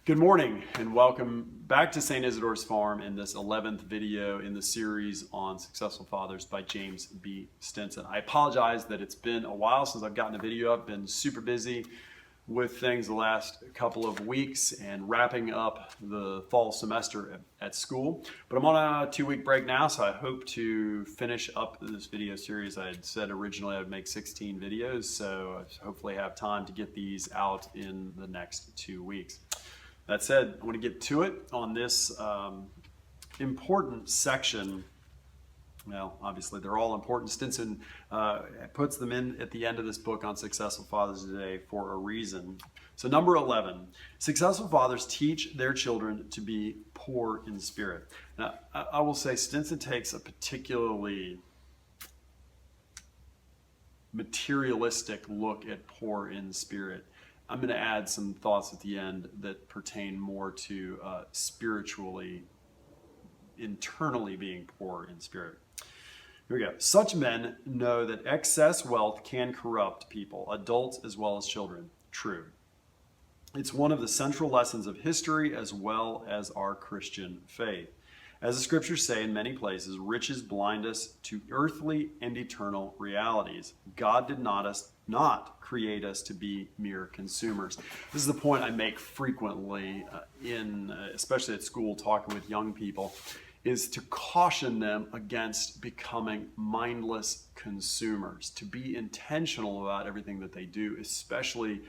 Good morning and welcome back to St. Isidore's Farm in this 11th video in the series on Successful Fathers by James B. Stinson. I apologize that it's been a while since I've gotten a video up. Been super busy with things the last couple of weeks and wrapping up the fall semester at school. But I'm on a 2-week break now, so I hope to finish up this video series. I had said originally I'd make 16 videos, so I hopefully have time to get these out in the next 2 weeks. That said, I want to get to it on this important section. Well, obviously they're all important. Stinson puts them in at the end of this book on Successful Fathers today for a reason. So number 11, successful fathers teach their children to be poor in spirit. Now, I will say Stinson takes a particularly materialistic look at poor in spirit. I'm going to add some thoughts at the end that pertain more to spiritually, internally being poor in spirit. Here we go. Such men know that excess wealth can corrupt people, adults as well as children. True. It's one of the central lessons of history as well as our Christian faith. As the scriptures say in many places, riches blind us to earthly and eternal realities. God did not create us to be mere consumers. This is the point I make frequently especially at school, talking with young people, is to caution them against becoming mindless consumers, to be intentional about everything that they do, especially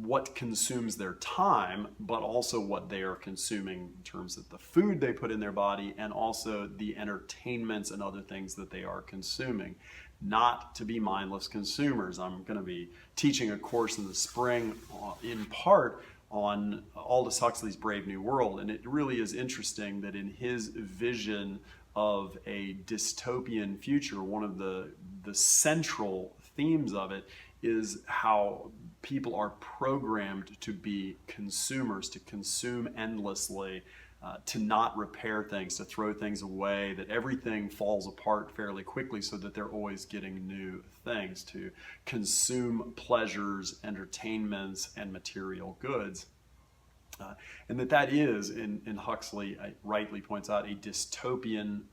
what consumes their time, but also what they are consuming in terms of the food they put in their body and also the entertainments and other things that they are consuming. Not to be mindless consumers. I'm going to be teaching a course in the spring in part on Aldous Huxley's Brave New World, and it really is interesting that in his vision of a dystopian future, one of the central themes of it is how people are programmed to be consumers, to consume endlessly, to not repair things, to throw things away, that everything falls apart fairly quickly so that they're always getting new things, to consume pleasures, entertainments, and material goods. And that is, in Huxley rightly points out, a dystopian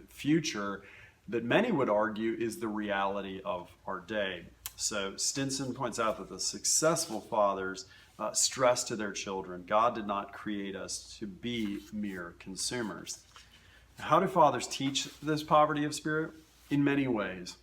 future that many would argue is the reality of our day. So Stinson points out that the successful fathers stress to their children, God did not create us to be mere consumers. How do fathers teach this poverty of spirit? In many ways.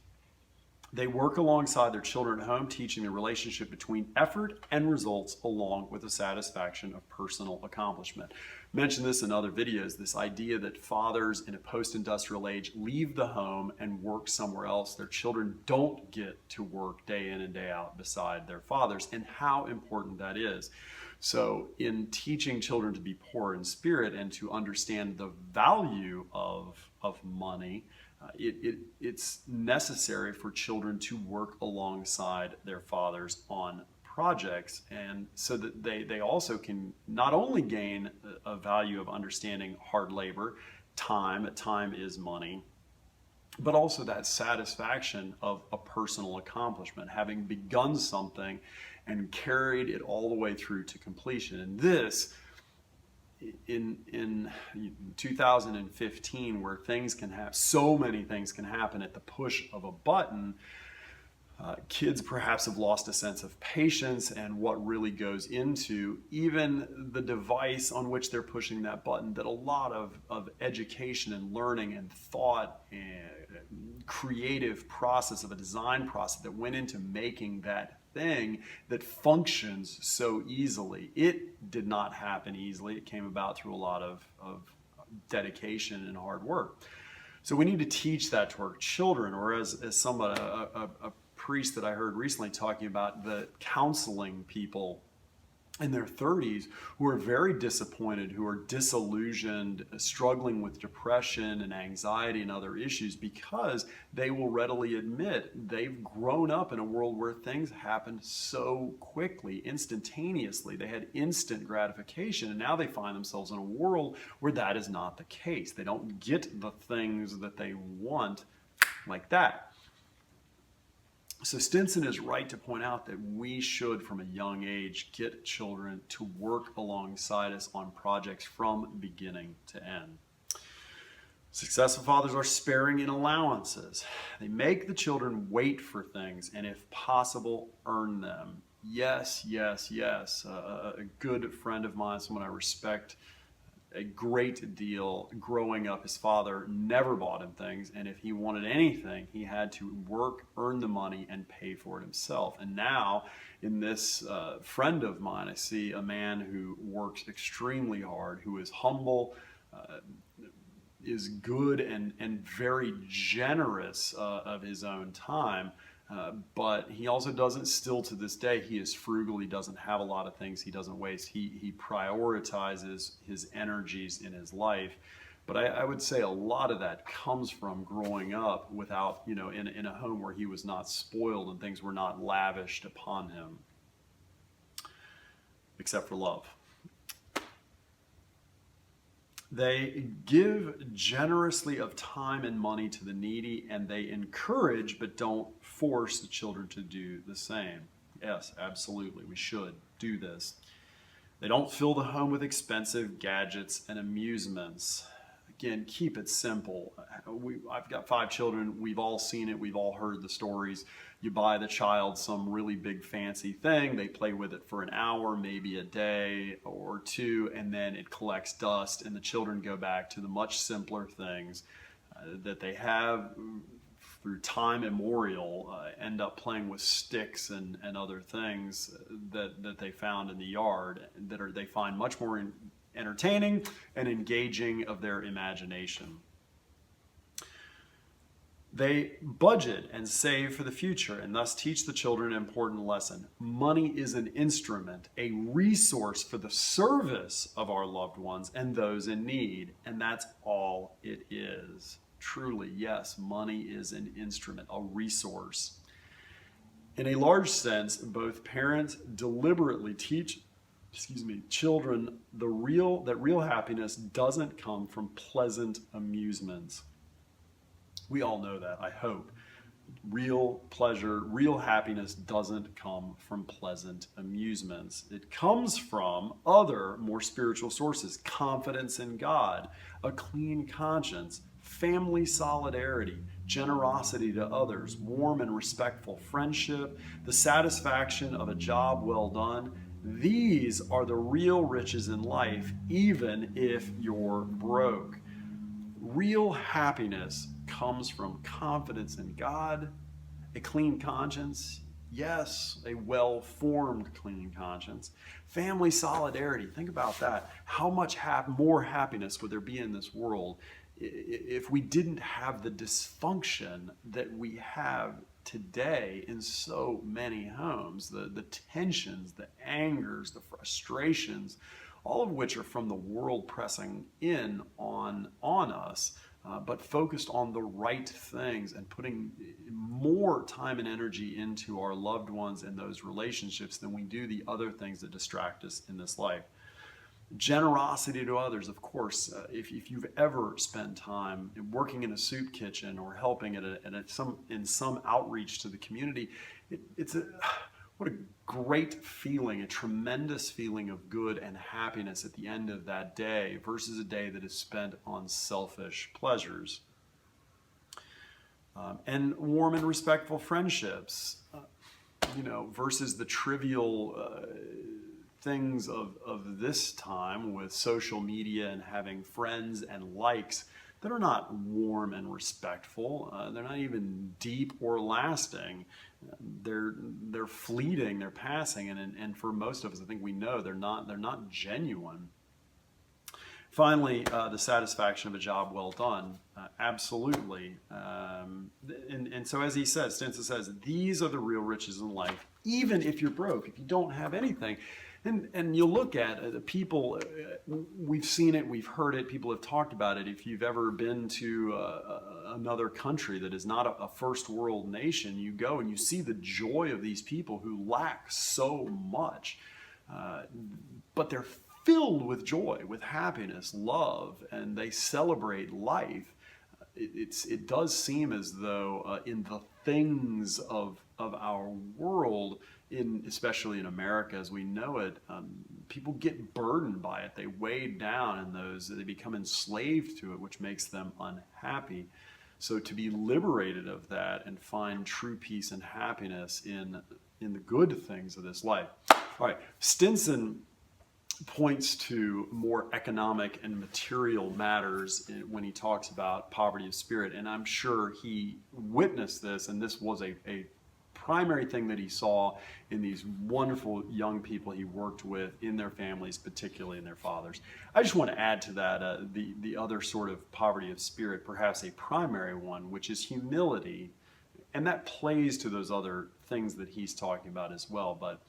They work alongside their children at home, teaching the relationship between effort and results along with the satisfaction of personal accomplishment. I mentioned this in other videos, this idea that fathers in a post-industrial age leave the home and work somewhere else. Their children don't get to work day in and day out beside their fathers, and how important that is. So in teaching children to be poor in spirit and to understand the value of money, it's necessary for children to work alongside their fathers on projects, and so that they also can not only gain a value of understanding hard labor, time is money, but also that satisfaction of a personal accomplishment, having begun something and carried it all the way through to completion. And this, in 2015, where things can happen, so many things can happen at the push of a button, kids perhaps have lost a sense of patience and what really goes into even the device on which they're pushing that button, that a lot of education and learning and thought and creative process of a design process that went into making that thing that functions so easily. It did not happen easily. It came about through a lot of dedication and hard work. So we need to teach that to our children, or as somebody, a priest that I heard recently talking about the counseling people in their 30s who are very disappointed, who are disillusioned, struggling with depression and anxiety and other issues, because they will readily admit they've grown up in a world where things happened so quickly, instantaneously. They had instant gratification, and now they find themselves in a world where that is not the case. They don't get the things that they want like that. So Stinson is right to point out that we should, from a young age, get children to work alongside us on projects from beginning to end. Successful fathers are sparing in allowances. They make the children wait for things and, if possible, earn them. Yes, yes, yes. A good friend of mine, someone I respect a great deal growing up, his father never bought him things, and if he wanted anything, he had to work, earn the money, and pay for it himself. And now, in this friend of mine, I see a man who works extremely hard, who is humble, is good and very generous of his own time. But he also doesn't, still to this day, he is frugal. He doesn't have a lot of things he doesn't waste. He prioritizes his energies in his life. But I would say a lot of that comes from growing up without, in a home where he was not spoiled and things were not lavished upon him, except for love. They give generously of time and money to the needy, and they encourage but don't force the children to do the same. Yes, absolutely, we should do this. They don't fill the home with expensive gadgets and amusements. Again, keep it simple. I've got 5 children. We've all seen it. We've all heard the stories. You buy the child some really big fancy thing. They play with it for an hour, maybe a day or two, and then it collects dust, and the children go back to the much simpler things that they have through time immemorial, end up playing with sticks and other things that they found in the yard that they find much more entertaining and engaging of their imagination. They budget and save for the future and thus teach the children an important lesson. Money is an instrument, a resource for the service of our loved ones and those in need, and that's all it is. Truly, yes, money is an instrument, a resource. In a large sense, both parents deliberately teach children that real happiness doesn't come from pleasant amusements. We all know that, I hope. Real pleasure, real happiness doesn't come from pleasant amusements. It comes from other, more spiritual sources: confidence in God, a clean conscience, family solidarity, generosity to others, warm and respectful friendship, the satisfaction of a job well done. These are the real riches in life, even if you're broke. Real happiness comes from confidence in God, a clean conscience, yes, a well-formed clean conscience, family solidarity. Think about that. How much more happiness would there be in this world if we didn't have the dysfunction that we have today in so many homes, the tensions, the angers, the frustrations, all of which are from the world pressing in on us, but focused on the right things and putting more time and energy into our loved ones and those relationships than we do the other things that distract us in this life. Generosity to others, of course. If you've ever spent time working in a soup kitchen or helping in some outreach to the community, what a great feeling, a tremendous feeling of good and happiness at the end of that day versus a day that is spent on selfish pleasures. And warm and respectful friendships, versus the trivial things of this time with social media and having friends and likes that are not warm and respectful. They're not even deep or lasting. They're fleeting, they're passing, and for most of us, I think we know they're not genuine. Finally, the satisfaction of a job well done, absolutely. And so, as he says, Stinson says, these are the real riches in life, even if you're broke, if you don't have anything. And you look at people, we've seen it, we've heard it, people have talked about it. If you've ever been to another country that is not a first world nation, you go and you see the joy of these people who lack so much, but they're filled with joy, with happiness, love, and they celebrate life. It does seem as though in the things of of our world, especially in America as we know it, people get burdened by it. They weigh down in those, they become enslaved to it, which makes them unhappy. So to be liberated of that and find true peace and happiness in the good things of this life. All right, Stinson points to more economic and material matters when he talks about poverty of spirit. And I'm sure he witnessed this, and this was a primary thing that he saw in these wonderful young people he worked with in their families, particularly in their fathers. I just want to add to that the other sort of poverty of spirit, perhaps a primary one, which is humility. And that plays to those other things that he's talking about as well. But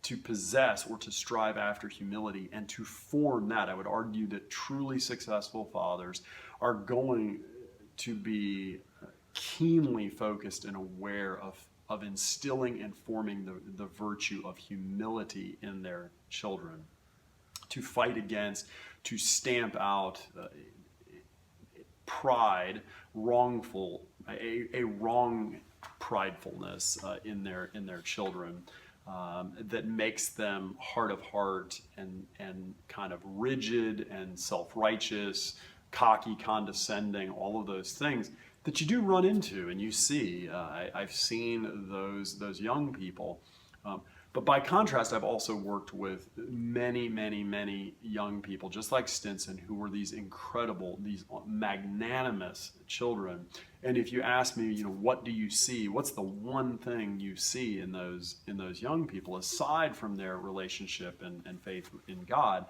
to possess or to strive after humility and to form that, I would argue that truly successful fathers are going to be keenly focused and aware of instilling and forming the virtue of humility in their children, to fight against, to stamp out pride, a wrong pridefulness in their children. That makes them hard of heart and kind of rigid and self-righteous, cocky, condescending, all of those things that you do run into and you see. I've seen those young people. But by contrast, I've also worked with many, many, many young people, just like Stinson, who were these incredible, these magnanimous children. And if you ask me, what do you see? What's the one thing you see in those young people, aside from their relationship and faith in God?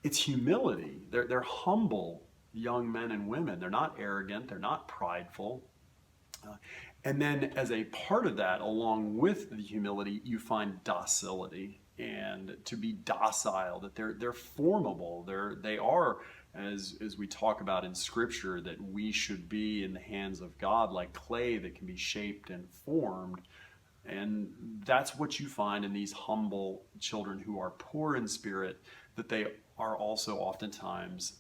It's humility. They're humble young men and women. They're not arrogant. They're not prideful. And then as a part of that, along with the humility, you find docility, and to be docile, that they're formable. They are, as we talk about in Scripture, that we should be in the hands of God like clay that can be shaped and formed. And that's what you find in these humble children who are poor in spirit, that they are also oftentimes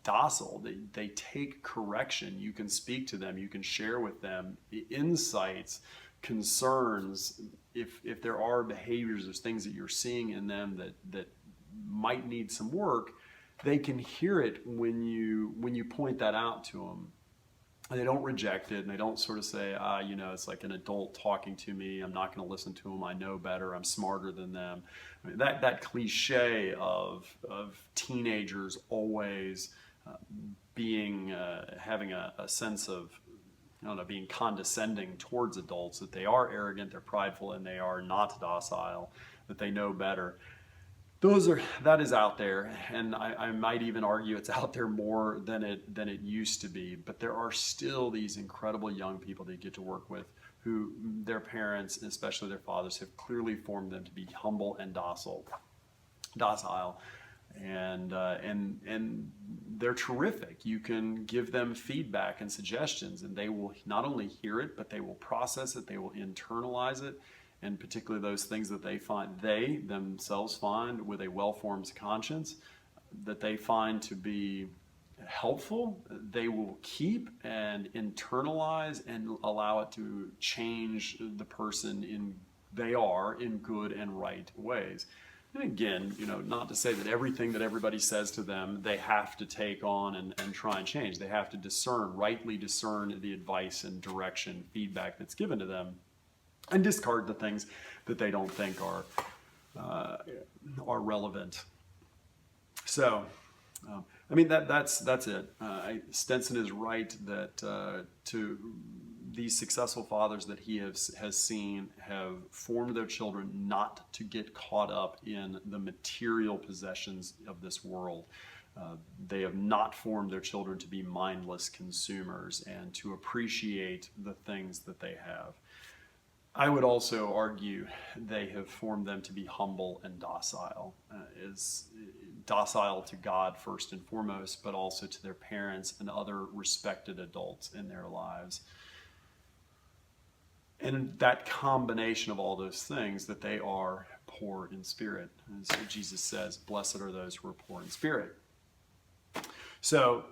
docile. They take correction. You can speak to them. You can share with them insights, concerns. If there are behaviors or things that you're seeing in them that might need some work, they can hear it when you point that out to them. And they don't reject it, and they don't sort of say, it's like an adult talking to me. I'm not going to listen to them. I know better. I'm smarter than them. I mean, that cliche of teenagers always having a sense of, being condescending towards adults, that they are arrogant, they're prideful, and they are not docile, that they know better. That is out there, and I might even argue it's out there more than it used to be. But there are still these incredible young people that you get to work with, who their parents, especially their fathers, have clearly formed them to be humble and docile, and they're terrific. You can give them feedback and suggestions, and they will not only hear it, but they will process it, they will internalize it, and particularly those things that they themselves find with a well-formed conscience, that they find to be helpful, they will keep and internalize and allow it to change the person they are in good and right ways. And again, not to say that everything that everybody says to them, they have to take on and try and change. They have to rightly discern the advice and direction, feedback that's given to them, and discard the things that they don't think are relevant. So, that's it. Stinson is right that to these successful fathers that he has seen have formed their children not to get caught up in the material possessions of this world. They have not formed their children to be mindless consumers and to appreciate the things that they have. I would also argue they have formed them to be humble and docile, docile to God first and foremost, but also to their parents and other respected adults in their lives. And that combination of all those things, that they are poor in spirit. As Jesus says, blessed are those who are poor in spirit. So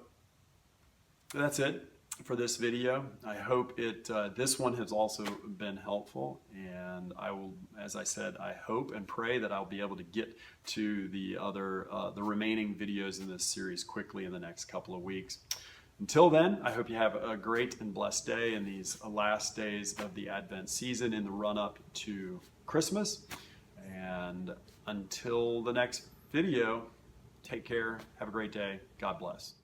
that's it. for this video. I hope this one has also been helpful, and I will, as I said, I hope and pray that I'll be able to get to the remaining videos in this series quickly in the next couple of weeks. Until then, I hope you have a great and blessed day in these last days of the Advent season in the run-up to Christmas. And until the next video, take care, have a great day, God bless.